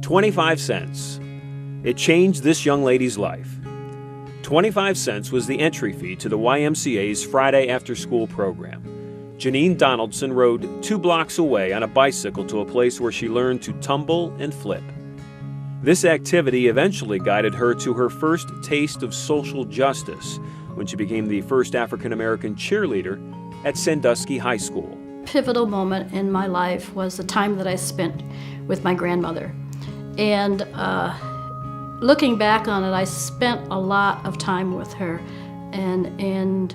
25 cents. It changed this young lady's life. 25 cents was the entry fee to the YMCA's Friday after-school program. Jeanine Donaldson rode 2 blocks away on a bicycle to a place where she learned to tumble and flip. This activity eventually guided her to her first taste of social justice when she became the first African-American cheerleader at Sandusky High School. Pivotal moment in my life was the time that I spent with my grandmother. And looking back on it, I spent a lot of time with her, and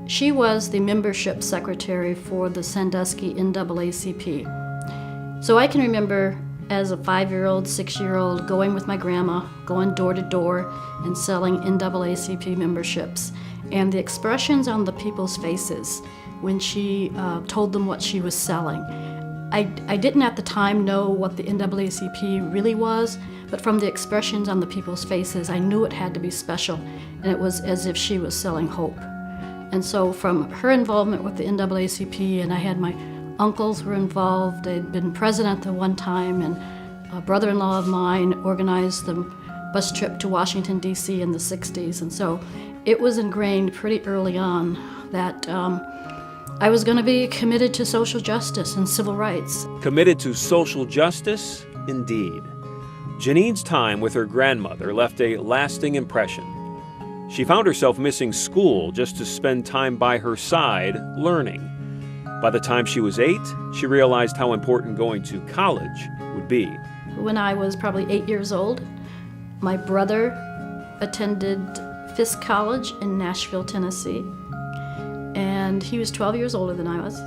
she was the membership secretary for the Sandusky NAACP. So I can remember as a 5-year-old, 6-year-old going with my grandma, going door to door and selling NAACP memberships, and the expressions on the people's faces when she told them what she was selling. I didn't at the time know what the NAACP really was, but from the expressions on the people's faces, I knew it had to be special, and it was as if she was selling hope. And so from her involvement with the NAACP, and I had my uncles were involved. They'd been president at one time, and a brother-in-law of mine organized the bus trip to Washington, D.C. in the 60s. And so it was ingrained pretty early on that I was going to be committed to social justice and civil rights. Committed to social justice? Indeed. Jeanine's time with her grandmother left a lasting impression. She found herself missing school just to spend time by her side learning. By the time she was 8, she realized how important going to college would be. When I was probably 8 years old, my brother attended Fisk College in Nashville, Tennessee, and he was 12 years older than I was,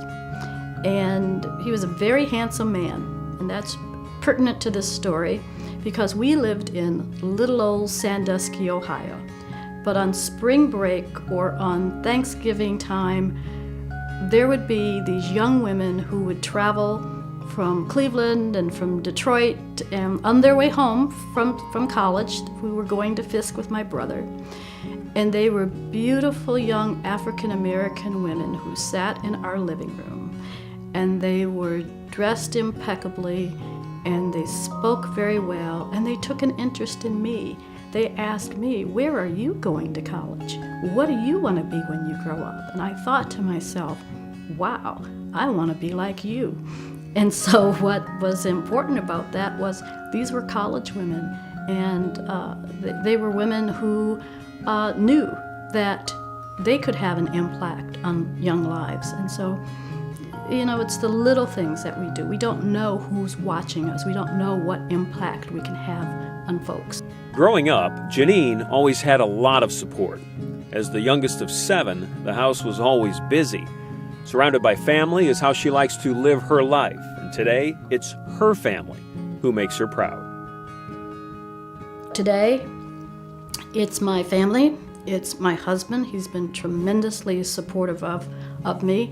and he was a very handsome man, and that's pertinent to this story because we lived in little old Sandusky, Ohio. But on spring break or on Thanksgiving time, there would be these young women who would travel from Cleveland and from Detroit, and on their way home from college, we were going to Fisk with my brother. And they were beautiful young African-American women who sat in our living room. And they were dressed impeccably, and they spoke very well, and they took an interest in me. They asked me, "Where are you going to college? What do you want to be when you grow up?" And I thought to myself, wow, I want to be like you. And so what was important about that was these were college women, and they were women who knew that they could have an impact on young lives. And so, you know, it's the little things that we do. We don't know who's watching us. We don't know what impact we can have on folks. Growing up, Jeanine always had a lot of support. As the youngest of 7, the house was always busy. Surrounded by family is how she likes to live her life, and today it's her family who makes her proud. Today, it's my family, it's my husband. He's been tremendously supportive of me,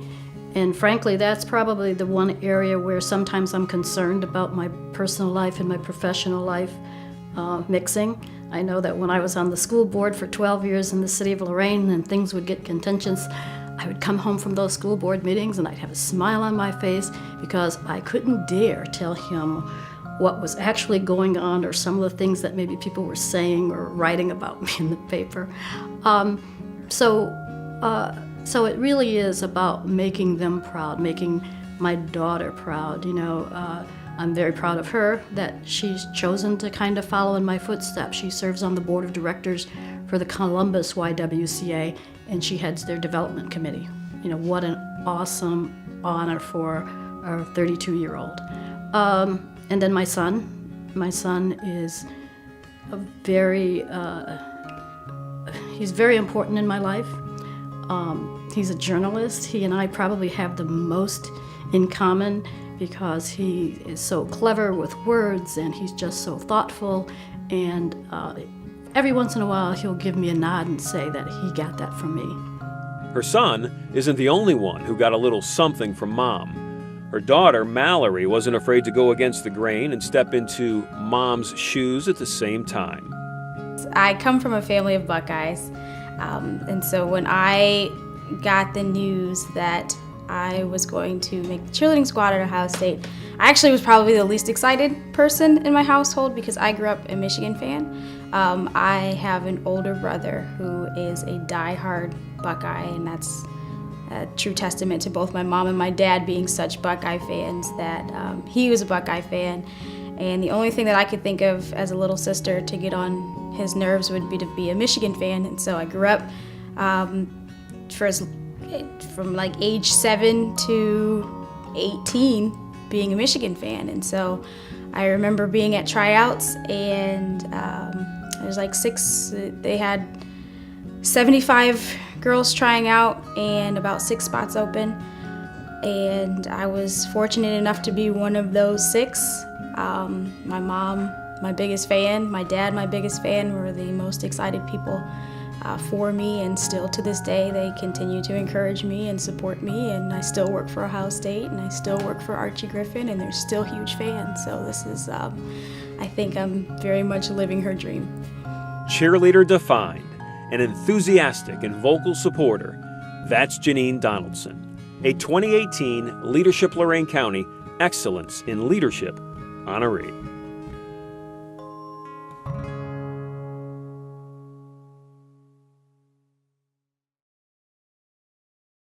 and frankly, that's probably the one area where sometimes I'm concerned about my personal life and my professional life mixing. I know that when I was on the school board for 12 years in the city of Lorain and things would get contentious, I would come home from those school board meetings and I'd have a smile on my face because I couldn't dare tell him what was actually going on or some of the things that maybe people were saying or writing about me in the paper. So it really is about making them proud, making my daughter proud. You know, I'm very proud of her that she's chosen to kind of follow in my footsteps. She serves on the board of directors for the Columbus YWCA, and she heads their development committee. You know, what an awesome honor for our 32-year-old. And then my son is he's very important in my life. He's a journalist. He and I probably have the most in common because he is so clever with words and he's just so thoughtful, and every once in a while he'll give me a nod and say that he got that from me. Her son isn't the only one who got a little something from Mom. Her daughter, Mallory, wasn't afraid to go against the grain and step into Mom's shoes at the same time. I come from a family of Buckeyes, and so when I got the news that I was going to make the cheerleading squad at Ohio State, I actually was probably the least excited person in my household because I grew up a Michigan fan. I have an older brother who is a diehard Buckeye, and that's a true testament to both my mom and my dad being such Buckeye fans that he was a Buckeye fan. And the only thing that I could think of as a little sister to get on his nerves would be to be a Michigan fan. And so I grew up from like age 7 to 18 being a Michigan fan. And so I remember being at tryouts, and there's like they had 75 girls trying out and about 6 spots open. And I was fortunate enough to be one of those 6. My mom, my biggest fan, my dad, my biggest fan, were the most excited people for me, and still to this day they continue to encourage me and support me, and I still work for Ohio State, and I still work for Archie Griffin, and they're still huge fans. So this is, I think I'm very much living her dream. Cheerleader defined, an enthusiastic and vocal supporter, that's Jeanine Donaldson, a 2018 Leadership Lorain County Excellence in Leadership honoree.